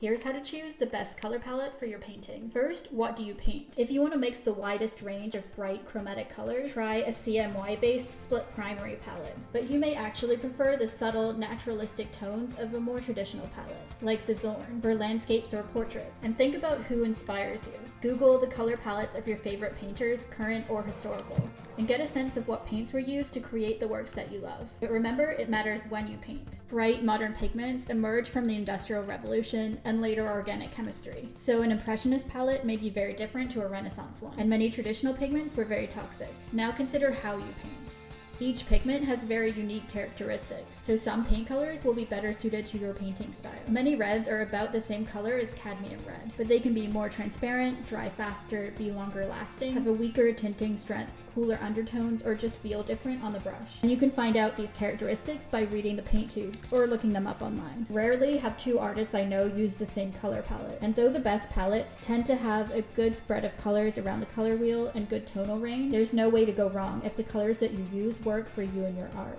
Here's how to choose the best color palette for your painting. First, what do you paint? If you want to mix the widest range of bright chromatic colors, try a CMY-based split primary palette. But you may actually prefer the subtle, naturalistic tones of a more traditional palette, like the Zorn, for landscapes or portraits. And think about who inspires you. Google the color palettes of your favorite painters, current or historical, and get a sense of what paints were used to create the works that you love. But remember, it matters when you paint. Bright modern pigments emerged from the Industrial Revolution and later organic chemistry. So an impressionist palette may be very different to a Renaissance one, and many traditional pigments were very toxic. Now consider how you paint. Each pigment has very unique characteristics, so some paint colors will be better suited to your painting style. Many reds are about the same color as cadmium red, but they can be more transparent, dry faster, be longer lasting, have a weaker tinting strength, cooler undertones, or just feel different on the brush. And you can find out these characteristics by reading the paint tubes or looking them up online. Rarely have two artists I know use the same color palette, and though the best palettes tend to have a good spread of colors around the color wheel and good tonal range, there's no way to go wrong if the colors that you use work for you and your art.